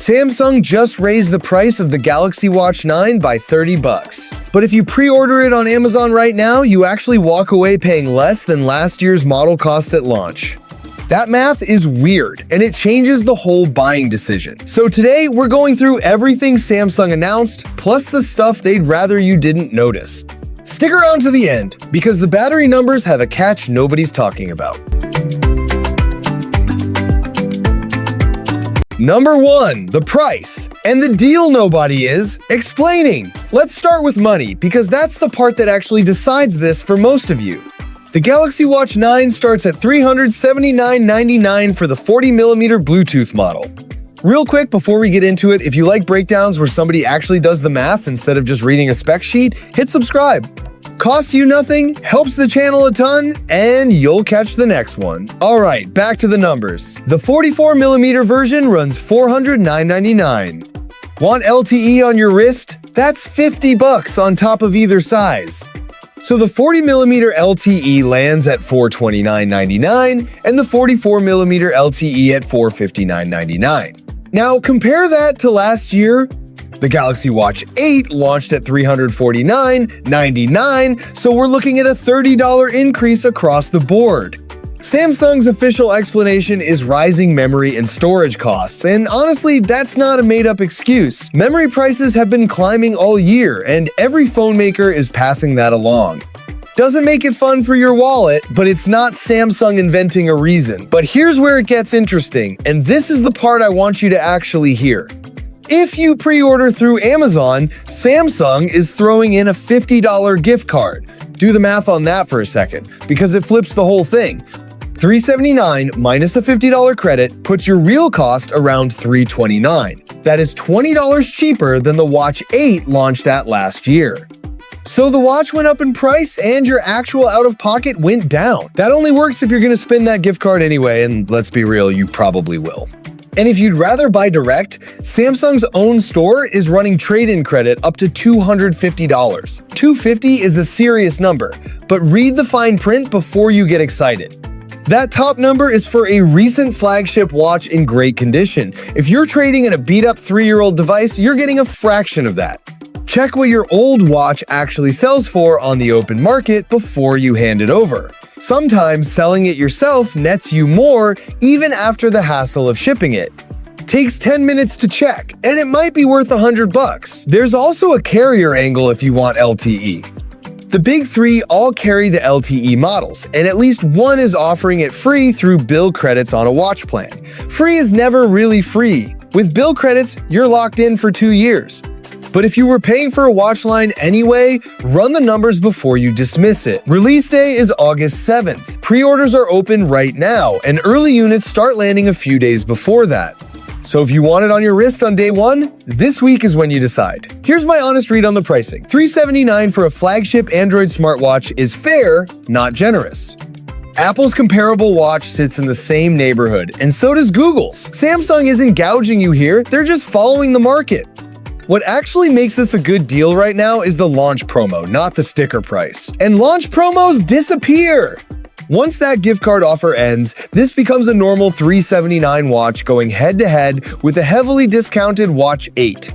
Samsung just raised the price of the Galaxy Watch 9 by $30. But if you pre-order it on Amazon right now, you actually walk away paying less than last year's model cost at launch. That math is weird, and it changes the whole buying decision. So today, we're going through everything Samsung announced, plus the stuff they'd rather you didn't notice. Stick around to the end, because the battery numbers have a catch nobody's talking about. Number 1, the price, and the deal nobody is explaining. Let's start with money, because that's the part that actually decides this for most of you. The Galaxy Watch 9 starts at $379.99 for the 40mm Bluetooth model. Real quick before we get into it, if you like breakdowns where somebody actually does the math instead of just reading a spec sheet, hit subscribe. Costs you nothing, helps the channel a ton, and you'll catch the next one. Alright, back to the numbers. The 44mm version runs $409.99. Want LTE on your wrist? That's $50 on top of either size. So the 40mm LTE lands at $429.99 and the 44mm LTE at $459.99. Now compare that to last year. The Galaxy Watch 8 launched at $349.99, so we're looking at a $30 increase across the board. Samsung's official explanation is rising memory and storage costs, and honestly, that's not a made-up excuse. Memory prices have been climbing all year, and every phone maker is passing that along. Doesn't make it fun for your wallet, but it's not Samsung inventing a reason. But here's where it gets interesting, and this is the part I want you to actually hear. If you pre-order through Amazon, Samsung is throwing in a $50 gift card. Do the math on that for a second, because it flips the whole thing. $379 minus a $50 credit puts your real cost around $329. That is $20 cheaper than the Watch 8 launched at last year. So the watch went up in price and your actual out-of-pocket went down. That only works if you're going to spend that gift card anyway, and let's be real, you probably will. And if you'd rather buy direct, Samsung's own store is running trade-in credit up to $250. $250 is a serious number, but read the fine print before you get excited. That top number is for a recent flagship watch in great condition. If you're trading in a beat-up 3-year-old device, you're getting a fraction of that. Check what your old watch actually sells for on the open market before you hand it over. Sometimes selling it yourself nets you more even after the hassle of shipping it. Takes 10 minutes to check, and it might be worth $100. There's also a carrier angle if you want LTE. The big three all carry the LTE models, and at least one is offering it free through bill credits on a watch plan. Free is never really free. With bill credits, you're locked in for 2 years. But if you were paying for a watch line anyway, run the numbers before you dismiss it. Release day is August 7th. Pre-orders are open right now, and early units start landing a few days before that. So if you want it on your wrist on day 1, this week is when you decide. Here's my honest read on the pricing. $379 for a flagship Android smartwatch is fair, not generous. Apple's comparable watch sits in the same neighborhood, and so does Google's. Samsung isn't gouging you here, they're just following the market. What actually makes this a good deal right now is the launch promo, not the sticker price. And launch promos disappear! Once that gift card offer ends, this becomes a normal $379 watch going head-to-head with a heavily discounted Watch 8.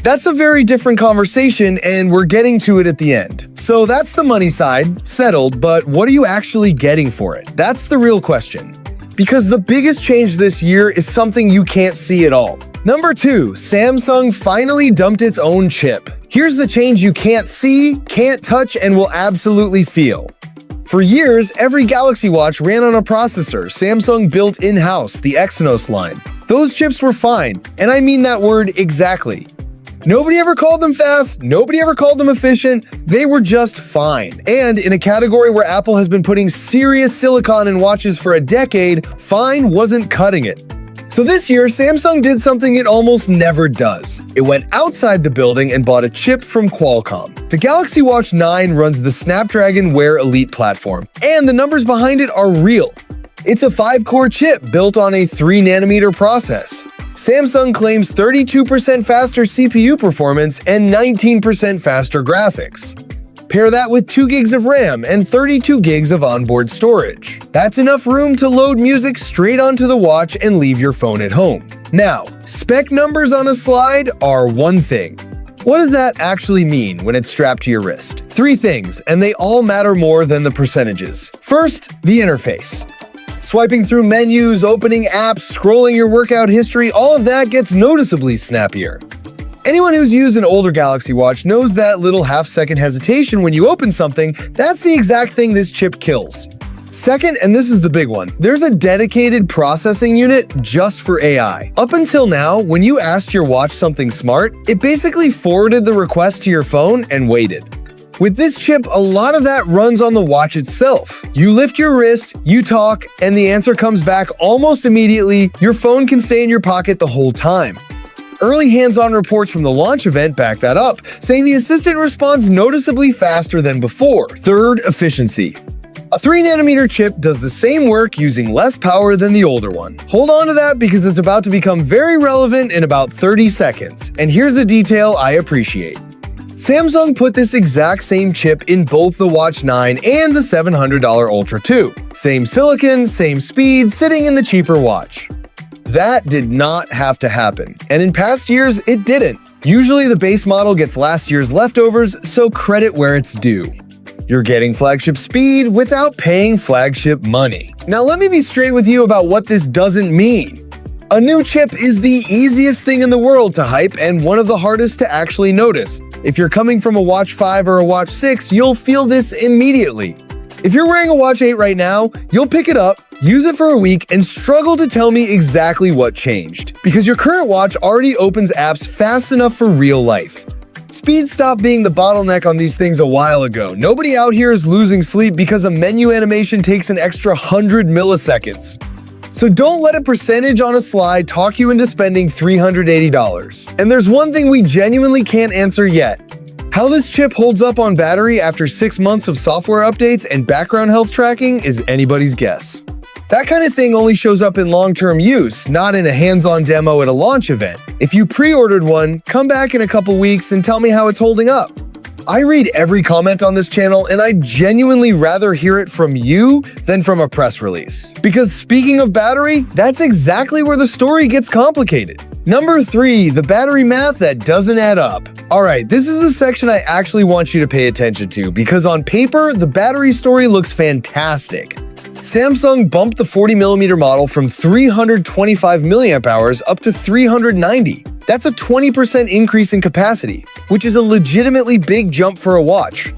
That's a very different conversation, and we're getting to it at the end. So that's the money side, settled, but what are you actually getting for it? That's the real question. Because the biggest change this year is something you can't see at all. Number 2, Samsung finally dumped its own chip. Here's the change you can't see, can't touch, and will absolutely feel. For years, every Galaxy Watch ran on a processor Samsung built in-house, the Exynos line. Those chips were fine, and I mean that word exactly. Nobody ever called them fast, nobody ever called them efficient, they were just fine. And in a category where Apple has been putting serious silicon in watches for a decade, fine wasn't cutting it. So this year, Samsung did something it almost never does. It went outside the building and bought a chip from Qualcomm. The Galaxy Watch 9 runs the Snapdragon Wear Elite platform, and the numbers behind it are real. It's a 5-core chip built on a 3nm process. Samsung claims 32% faster CPU performance and 19% faster graphics. Pair that with 2 gigs of RAM and 32 gigs of onboard storage. That's enough room to load music straight onto the watch and leave your phone at home. Now, spec numbers on a slide are one thing. What does that actually mean when it's strapped to your wrist? 3 things, and they all matter more than the percentages. First, the interface. Swiping through menus, opening apps, scrolling your workout history, all of that gets noticeably snappier. Anyone who's used an older Galaxy Watch knows that little half-second hesitation when you open something. That's the exact thing this chip kills. Second, and this is the big one, there's a dedicated processing unit just for AI. Up until now, when you asked your watch something smart, it basically forwarded the request to your phone and waited. With this chip, a lot of that runs on the watch itself. You lift your wrist, you talk, and the answer comes back almost immediately. Your phone can stay in your pocket the whole time. Early hands-on reports from the launch event back that up, saying the assistant responds noticeably faster than before. Third, efficiency. A 3nm chip does the same work using less power than the older one. Hold on to that because it's about to become very relevant in about 30 seconds. And here's a detail I appreciate. Samsung put this exact same chip in both the Watch 9 and the $700 Ultra 2. Same silicon, same speed, sitting in the cheaper watch. That did not have to happen, and in past years, it didn't. Usually the base model gets last year's leftovers, so credit where it's due. You're getting flagship speed without paying flagship money. Now let me be straight with you about what this doesn't mean. A new chip is the easiest thing in the world to hype and one of the hardest to actually notice. If you're coming from a Watch 5 or a Watch 6, you'll feel this immediately. If you're wearing a Watch 8 right now, you'll pick it up, use it for a week, and struggle to tell me exactly what changed. Because your current watch already opens apps fast enough for real life. Speed stopped being the bottleneck on these things a while ago. Nobody out here is losing sleep because a menu animation takes an extra 100 milliseconds. So don't let a percentage on a slide talk you into spending $380. And there's one thing we genuinely can't answer yet. How this chip holds up on battery after 6 months of software updates and background health tracking is anybody's guess. That kind of thing only shows up in long-term use, not in a hands-on demo at a launch event. If you pre-ordered one, come back in a couple weeks and tell me how it's holding up. I read every comment on this channel, and I genuinely rather hear it from you than from a press release. Because speaking of battery, that's exactly where the story gets complicated. Number 3, the battery math that doesn't add up. Alright, this is the section I actually want you to pay attention to, because on paper, the battery story looks fantastic. Samsung bumped the 40mm model from 325 mAh up to 390. That's a 20% increase in capacity, which is a legitimately big jump for a watch.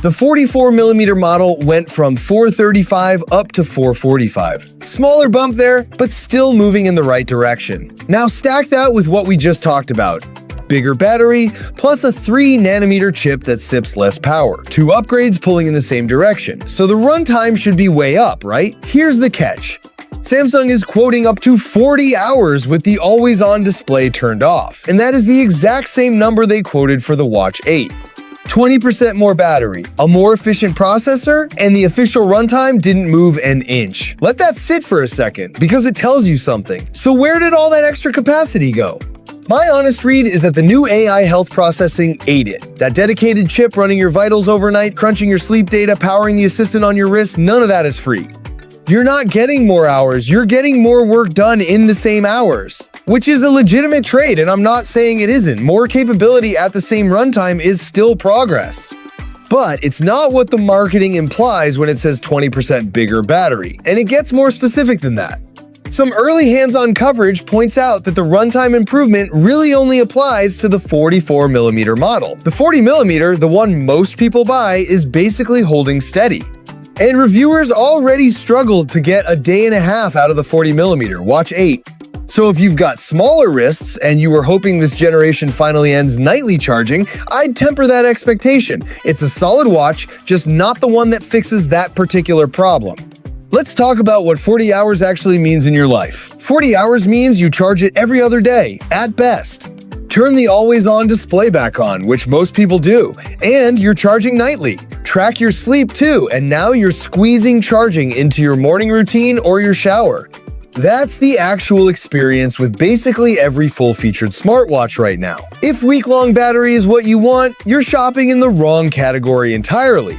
The 44mm model went from 435 up to 445. Smaller bump there, but still moving in the right direction. Now stack that with what we just talked about. Bigger battery, plus a 3nm chip that sips less power. 2 upgrades pulling in the same direction, so the runtime should be way up, right? Here's the catch. Samsung is quoting up to 40 hours with the always-on display turned off, and that is the exact same number they quoted for the Watch 8. 20% more battery, a more efficient processor, and the official runtime didn't move an inch. Let that sit for a second, because it tells you something. So where did all that extra capacity go? My honest read is that the new AI health processing ate it. That dedicated chip running your vitals overnight, crunching your sleep data, powering the assistant on your wrist, none of that is free. You're not getting more hours, you're getting more work done in the same hours. Which is a legitimate trade, and I'm not saying it isn't. More capability at the same runtime is still progress. But it's not what the marketing implies when it says 20% bigger battery, and it gets more specific than that. Some early hands-on coverage points out that the runtime improvement really only applies to the 44mm model. The 40mm, the one most people buy, is basically holding steady. And reviewers already struggled to get a day and a half out of the 40mm, Watch 8. So if you've got smaller wrists and you were hoping this generation finally ends nightly charging, I'd temper that expectation. It's a solid watch, just not the one that fixes that particular problem. Let's talk about what 40 hours actually means in your life. 40 hours means you charge it every other day, at best. Turn the always-on display back on, which most people do, and you're charging nightly. Track your sleep too, and now you're squeezing charging into your morning routine or your shower. That's the actual experience with basically every full-featured smartwatch right now. If week-long battery is what you want, you're shopping in the wrong category entirely.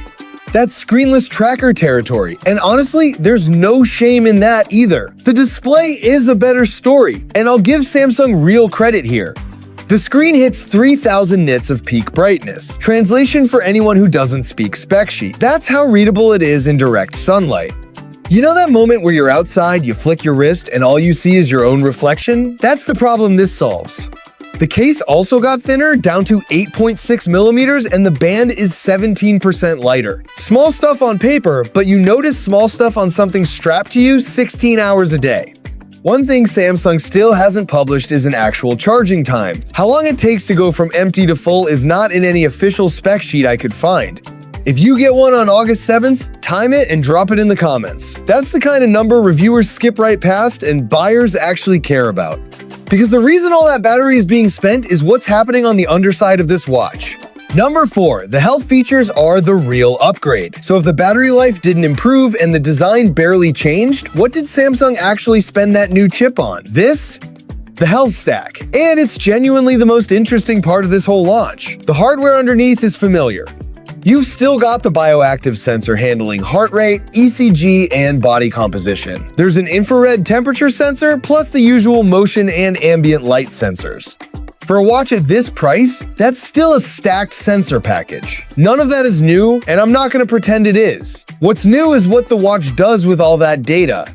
That's screenless tracker territory, and honestly, there's no shame in that either. The display is a better story, and I'll give Samsung real credit here. The screen hits 3000 nits of peak brightness. Translation for anyone who doesn't speak spec sheet. That's how readable it is in direct sunlight. You know that moment where you're outside, you flick your wrist, and all you see is your own reflection? That's the problem this solves. The case also got thinner, down to 8.6 millimeters, and the band is 17% lighter. Small stuff on paper, but you notice small stuff on something strapped to you 16 hours a day. One thing Samsung still hasn't published is an actual charging time. How long it takes to go from empty to full is not in any official spec sheet I could find. If you get one on August 7th, time it and drop it in the comments. That's the kind of number reviewers skip right past and buyers actually care about. Because the reason all that battery is being spent is what's happening on the underside of this watch. Number 4, the health features are the real upgrade. So if the battery life didn't improve and the design barely changed, what did Samsung actually spend that new chip on? This? The health stack. And it's genuinely the most interesting part of this whole launch. The hardware underneath is familiar. You've still got the bioactive sensor handling heart rate, ECG, and body composition. There's an infrared temperature sensor, plus the usual motion and ambient light sensors. For a watch at this price, that's still a stacked sensor package. None of that is new, and I'm not going to pretend it is. What's new is what the watch does with all that data.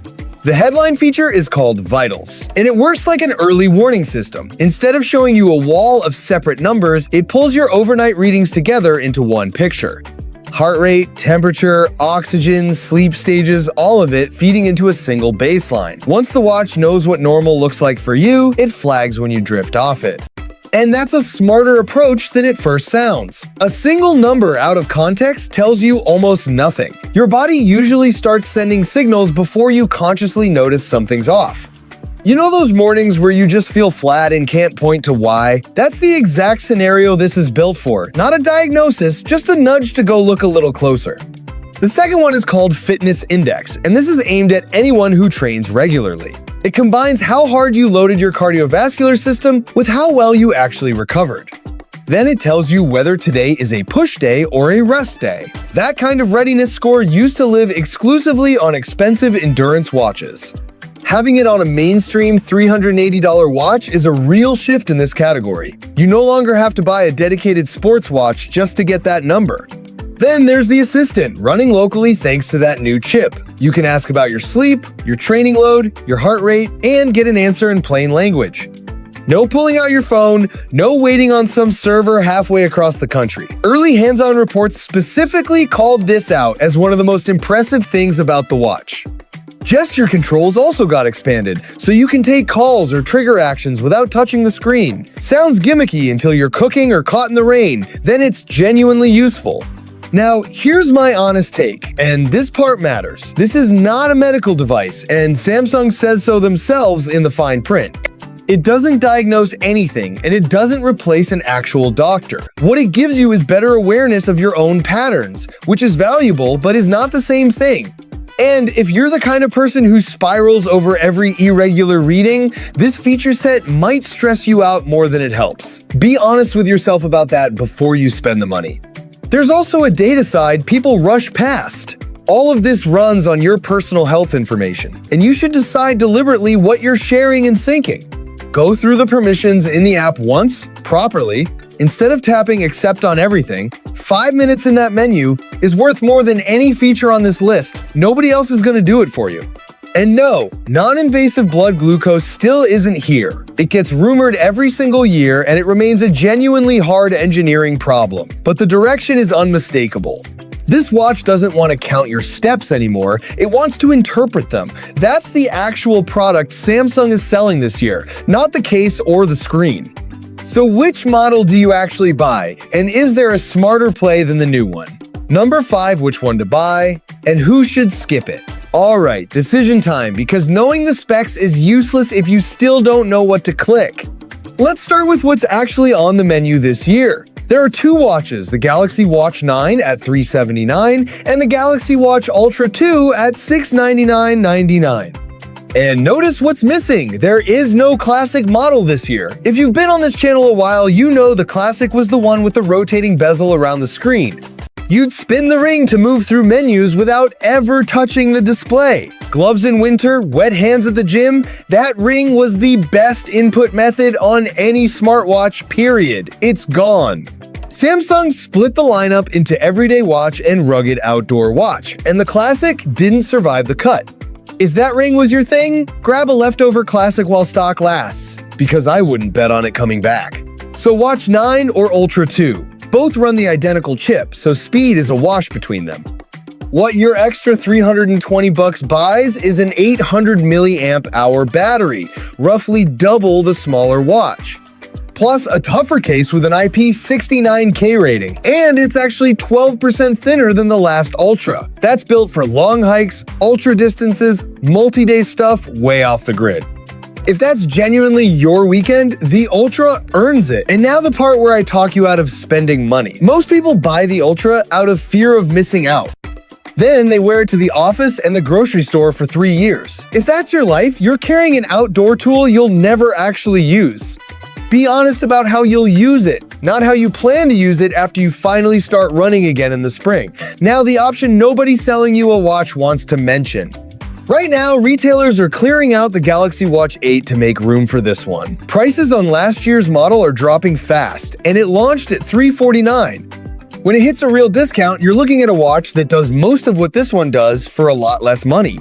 The headline feature is called Vitals, and it works like an early warning system. Instead of showing you a wall of separate numbers, it pulls your overnight readings together into one picture. Heart rate, temperature, oxygen, sleep stages, all of it feeding into a single baseline. Once the watch knows what normal looks like for you, it flags when you drift off it. And that's a smarter approach than it first sounds. A single number out of context tells you almost nothing. Your body usually starts sending signals before you consciously notice something's off. You know those mornings where you just feel flat and can't point to why? That's the exact scenario this is built for. Not a diagnosis, just a nudge to go look a little closer. The second one is called Fitness Index, and this is aimed at anyone who trains regularly. It combines how hard you loaded your cardiovascular system with how well you actually recovered. Then it tells you whether today is a push day or a rest day. That kind of readiness score used to live exclusively on expensive endurance watches. Having it on a mainstream $380 watch is a real shift in this category. You no longer have to buy a dedicated sports watch just to get that number. Then there's the Assistant, running locally thanks to that new chip. You can ask about your sleep, your training load, your heart rate, and get an answer in plain language. No pulling out your phone, no waiting on some server halfway across the country. Early hands-on reports specifically called this out as one of the most impressive things about the watch. Gesture controls also got expanded, so you can take calls or trigger actions without touching the screen. Sounds gimmicky until you're cooking or caught in the rain, then it's genuinely useful. Now, here's my honest take, and this part matters. This is not a medical device, and Samsung says so themselves in the fine print. It doesn't diagnose anything, and it doesn't replace an actual doctor. What it gives you is better awareness of your own patterns, which is valuable, but is not the same thing. And if you're the kind of person who spirals over every irregular reading, this feature set might stress you out more than it helps. Be honest with yourself about that before you spend the money. There's also a data side people rush past. All of this runs on your personal health information, and you should decide deliberately what you're sharing and syncing. Go through the permissions in the app once, properly. Instead of tapping accept on everything, 5 minutes in that menu is worth more than any feature on this list. Nobody else is going to do it for you. And no, non-invasive blood glucose still isn't here. It gets rumored every single year, and it remains a genuinely hard engineering problem. But the direction is unmistakable. This watch doesn't want to count your steps anymore, it wants to interpret them. That's the actual product Samsung is selling this year, not the case or the screen. So which model do you actually buy, and is there a smarter play than the new one? Number 5, which one to buy, and who should skip it? Alright, decision time, because knowing the specs is useless if you still don't know what to click. Let's start with what's actually on the menu this year. There are 2 watches, the Galaxy Watch 9 at $379 and the Galaxy Watch Ultra 2 at $699.99. And notice what's missing. There is no Classic model this year. If you've been on this channel a while, you know the Classic was the one with the rotating bezel around the screen. You'd spin the ring to move through menus without ever touching the display. Gloves in winter, wet hands at the gym, that ring was the best input method on any smartwatch, period. It's gone. Samsung split the lineup into everyday watch and rugged outdoor watch, and the Classic didn't survive the cut. If that ring was your thing, grab a leftover Classic while stock lasts, because I wouldn't bet on it coming back. So Watch 9 or Ultra 2. Both run the identical chip, so speed is a wash between them. What your extra $320 buys is an 800 milliamp hour battery, roughly double the smaller watch. Plus a tougher case with an IP69K rating, and it's actually 12% thinner than the last Ultra. That's built for long hikes, ultra distances, multi-day stuff way off the grid. If that's genuinely your weekend, the Ultra earns it. And now the part where I talk you out of spending money. Most people buy the Ultra out of fear of missing out. Then they wear it to the office and the grocery store for 3 years. If that's your life, you're carrying an outdoor tool you'll never actually use. Be honest about how you'll use it, not how you plan to use it after you finally start running again in the spring. Now the option nobody selling you a watch wants to mention. Right now, retailers are clearing out the Galaxy Watch 8 to make room for this one. Prices on last year's model are dropping fast, and it launched at $349. When it hits a real discount, you're looking at a watch that does most of what this one does for a lot less money.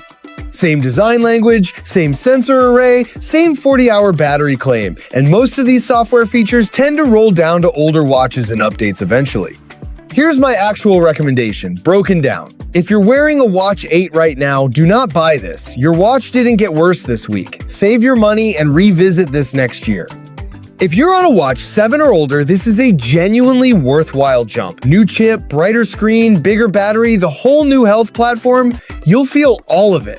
Same design language, same sensor array, same 40-hour battery claim, and most of these software features tend to roll down to older watches and updates eventually. Here's my actual recommendation, broken down. If you're wearing a Watch 8 right now, do not buy this. Your watch didn't get worse this week. Save your money and revisit this next year. If you're on a Watch 7 or older, this is a genuinely worthwhile jump. New chip, brighter screen, bigger battery, the whole new health platform, you'll feel all of it.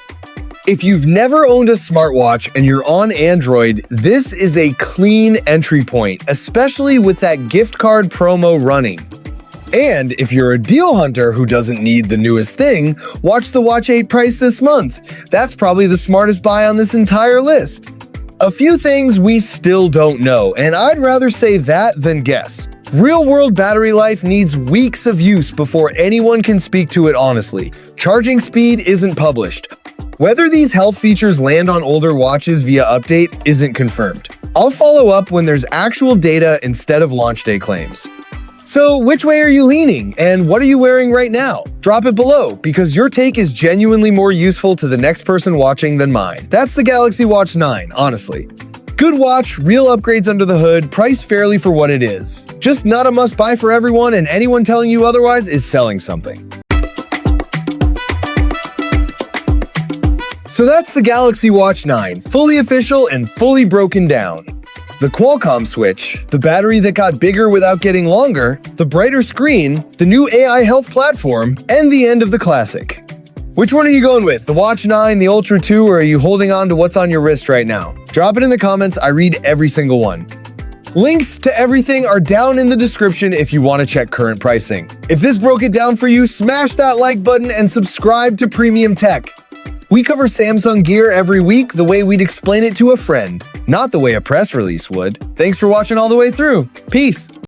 If you've never owned a smartwatch and you're on Android, this is a clean entry point, especially with that gift card promo running. And if you're a deal hunter who doesn't need the newest thing, watch the Watch 8 price this month. That's probably the smartest buy on this entire list. A few things we still don't know, and I'd rather say that than guess. Real-world battery life needs weeks of use before anyone can speak to it honestly. Charging speed isn't published. Whether these health features land on older watches via update isn't confirmed. I'll follow up when there's actual data instead of launch day claims. So which way are you leaning, and what are you wearing right now? Drop it below, because your take is genuinely more useful to the next person watching than mine. That's the Galaxy Watch 9, honestly. Good watch, real upgrades under the hood, priced fairly for what it is. Just not a must-buy for everyone, and anyone telling you otherwise is selling something. So that's the Galaxy Watch 9, fully official and fully broken down. The Qualcomm switch, the battery that got bigger without getting longer, the brighter screen, the new AI health platform, and the end of the Classic. Which one are you going with, the Watch 9, the Ultra 2, or are you holding on to what's on your wrist right now? Drop it in the comments, I read every single one. Links to everything are down in the description if you want to check current pricing. If this broke it down for you, smash that like button and subscribe to Premium Tech. We cover Samsung gear every week the way we'd explain it to a friend, not the way a press release would. Thanks for watching all the way through. Peace.